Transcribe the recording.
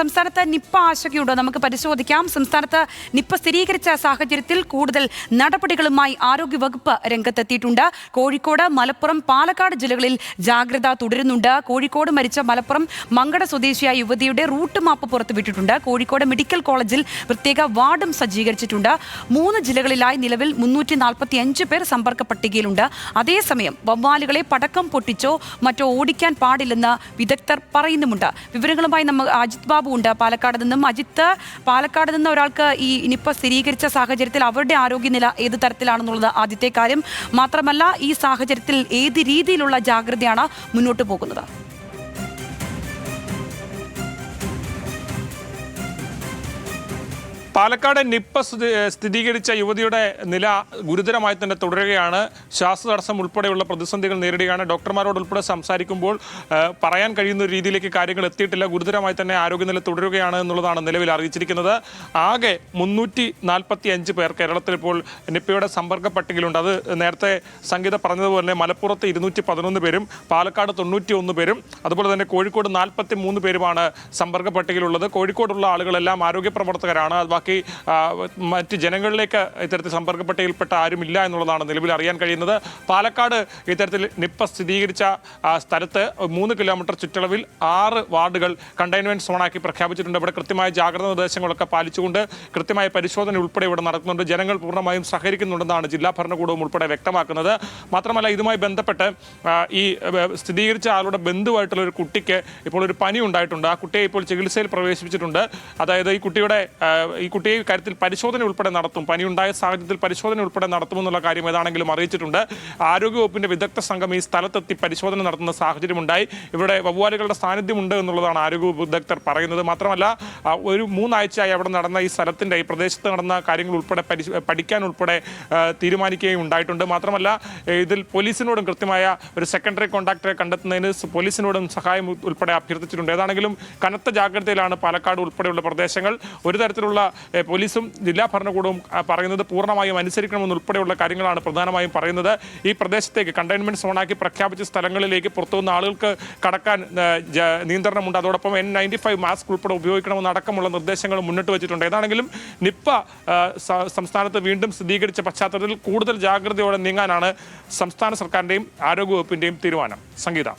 സംസ്ഥാനത്ത് നിപ്പ ആശങ്കയുണ്ടോ? നമുക്ക് പരിശോധിക്കാം. സംസ്ഥാനത്ത് നിപ്പ സ്ഥിരീകരിച്ച സാഹചര്യത്തിൽ കൂടുതൽ നടപടികളുമായി ആരോഗ്യവകുപ്പ് രംഗത്തെത്തിയിട്ടുണ്ട്. കോഴിക്കോട്, മലപ്പുറം, പാലക്കാട് ജില്ലകളിൽ ജാഗ്രത തുടരുന്നുണ്ട്. കോഴിക്കോട് മരിച്ച മലപ്പുറം മങ്കട സ്വദേശിയായ യുവതിയുടെ റൂട്ട് മാപ്പ് പുറത്തുവിട്ടിട്ടുണ്ട്. കോഴിക്കോട് മെഡിക്കൽ കോളേജിൽ പ്രത്യേക വാർഡും സജ്ജീകരിച്ചിട്ടുണ്ട്. 3 ജില്ലകളിലായി നിലവിൽ 345 പേർ സമ്പർക്ക പട്ടികയിലുണ്ട്. അതേസമയം വവ്വാലുകളെ പടക്കം പൊട്ടിച്ചോ മറ്റോ ഓടിക്കാൻ പാടില്ലെന്ന് വിദഗ്ധർ പറയുന്നുമുണ്ട്. വിവരങ്ങളുമായി അജിത് ബാബു ഉണ്ട് പാലക്കാട് നിന്നും. അജിത്ത്, പാലക്കാട് നിന്ന് ഒരാൾക്ക് ഈ നിപ്പ സ്ഥിരീകരിച്ച സാഹചര്യത്തിൽ അവരുടെ ആരോഗ്യനില ഏത് തരത്തിലാണെന്നുള്ളത് ആദ്യത്തെ കാര്യം. മാത്രമല്ല, ഈ സാഹചര്യത്തിൽ ഏത് രീതിയിലുള്ള ജാഗ്രതയാണ് മുന്നോട്ട് പോകുന്നത്? പാലക്കാട് നിപ്പ സ്ഥിരീകരിച്ച യുവതിയുടെ നില ഗുരുതരമായി തന്നെ തുടരുകയാണ്. ശ്വാസതടസ്സം ഉൾപ്പെടെയുള്ള പ്രതിസന്ധികൾ നേരിടുകയാണ്. ഡോക്ടർമാരോട് ഉൾപ്പെടെ സംസാരിക്കുമ്പോൾ പറയാൻ കഴിയുന്ന ഒരു രീതിയിലേക്ക് കാര്യങ്ങൾ എത്തിയിട്ടില്ല. ഗുരുതരമായി തന്നെ ആരോഗ്യനില തുടരുകയാണ് എന്നുള്ളതാണ് നിലവിൽ അറിയിച്ചിരിക്കുന്നത്. ആകെ 345 പേർ കേരളത്തിൽ ഇപ്പോൾ നിപ്പയുടെ സമ്പർക്ക പട്ടികയിലുണ്ട്. അത് നേരത്തെ സംഗീത പറഞ്ഞതുപോലെ മലപ്പുറത്ത് 211 പേരും പാലക്കാട് 91 പേരും അതുപോലെ തന്നെ കോഴിക്കോട് 43 പേരുമാണ് സമ്പർക്ക പട്ടികയിലുള്ളത്. കോഴിക്കോടുള്ള ആളുകളെല്ലാം ആരോഗ്യ പ്രവർത്തകരാണ്. ബാക്കി മറ്റ് ജനങ്ങളിലേക്ക് ഇത്തരത്തിൽ സമ്പർക്ക പട്ടികയിൽപ്പെട്ട ആരുമില്ല എന്നുള്ളതാണ് നിലവിൽ അറിയാൻ കഴിയുന്നത്. പാലക്കാട് ഇത്തരത്തിൽ നിപ്പ സ്ഥിരീകരിച്ച സ്ഥലത്ത് 3 കിലോമീറ്റർ ചുറ്റളവിൽ 6 വാർഡുകൾ കണ്ടെയ്ൻമെന്റ് സോണാക്കി പ്രഖ്യാപിച്ചിട്ടുണ്ട്. ഇവിടെ കൃത്യമായ ജാഗ്രതാ നിർദ്ദേശങ്ങളൊക്കെ പാലിച്ചുകൊണ്ട് കൃത്യമായ പരിശോധന ഉൾപ്പെടെ ഇവിടെ നടക്കുന്നുണ്ട്. ജനങ്ങൾ പൂർണ്ണമായും സഹകരിക്കുന്നുണ്ടെന്നാണ് ജില്ലാ ഭരണകൂടവും ഉൾപ്പെടെ വ്യക്തമാക്കുന്നത്. മാത്രമല്ല, ഇതുമായി ബന്ധപ്പെട്ട് ഈ സ്ഥിരീകരിച്ച ആളുടെ ബന്ധുവായിട്ടുള്ള ഒരു കുട്ടിക്ക് ഇപ്പോൾ ഒരു പനി ഉണ്ടായിട്ടുണ്ട്. ആ കുട്ടിയെ ഇപ്പോൾ ചികിത്സയിൽ പ്രവേശിപ്പിച്ചിട്ടുണ്ട്. അതായത് ഈ കുട്ടിയെ കാര്യത്തിൽ പരിശോധന ഉൾപ്പെടെ നടത്തും. പനിയുണ്ടായ സാഹചര്യത്തിൽ പരിശോധന ഉൾപ്പെടെ നടത്തുമെന്നുള്ള കാര്യം ഏതാണെങ്കിലും അറിയിച്ചിട്ടുണ്ട്. ആരോഗ്യവകുപ്പിന്റെ വിദഗ്ധ സംഘം ഈ സ്ഥലത്തെത്തി പരിശോധന നടത്തുന്ന സാഹചര്യമുണ്ടായി. ഇവിടെ വവ്വാലുകളുടെ സാന്നിധ്യമുണ്ട് എന്നുള്ളതാണ് ആരോഗ്യ വിദഗ്ധർ പറയുന്നത്. മാത്രമല്ല, ഒരു 3 ആഴ്ചയായി അവിടെ നടന്ന ഈ സ്ഥലത്തിന്റെ ഈ പ്രദേശത്ത് നടന്ന കാര്യങ്ങൾ ഉൾപ്പെടെ പഠിക്കാൻ ഉൾപ്പെടെ തീരുമാനിക്കുകയും ഉണ്ടായിട്ടുണ്ട്. മാത്രമല്ല, ഇതിൽ പോലീസിനോടും കൃത്യമായ ഒരു സെക്കൻഡറി കോൺടാക്ടറെ കണ്ടെത്തുന്നതിന് പോലീസിനോടും സഹായം ഉൾപ്പെടെ അഭ്യർത്ഥിച്ചിട്ടുണ്ട്. ഏതാണെങ്കിലും കനത്ത ജാഗ്രതയിലാണ് പാലക്കാട് ഉൾപ്പെടെയുള്ള പ്രദേശങ്ങൾ. ഒരു തരത്തിലുള്ള പോലീസും ജില്ലാ ഭരണകൂടവും പറയുന്നത് പൂർണ്ണമായും അനുസരിക്കണമെന്നുൾപ്പെടെയുള്ള കാര്യങ്ങളാണ് പ്രധാനമായും പറയുന്നത്. ഈ പ്രദേശത്തേക്ക് കണ്ടെയ്ൻമെന്റ് സോണാക്കി പ്രഖ്യാപിച്ച സ്ഥലങ്ങളിലേക്ക് പുറത്തുനിന്ന് ആളുകൾക്ക് കടക്കാൻ നിയന്ത്രണമുണ്ട്. അതോടൊപ്പം N95 മാസ്ക് ഉൾപ്പെടെ ഉപയോഗിക്കണമെന്ന് അടക്കമുള്ള നിർദ്ദേശങ്ങൾ മുന്നിട്ട് വെച്ചിട്ടുണ്ട്. ഏതാണെങ്കിലും നിപ്പ സംസ്ഥാനത്ത് വീണ്ടും സ്ഥിരീകരിച്ച പശ്ചാത്തലത്തിൽ കൂടുതൽ ജാഗ്രതയോടെ നീങ്ങാനാണ് സംസ്ഥാന സർക്കാരിൻ്റെയും ആരോഗ്യവകുപ്പിൻ്റെയും തീരുമാനം. സംഗീത.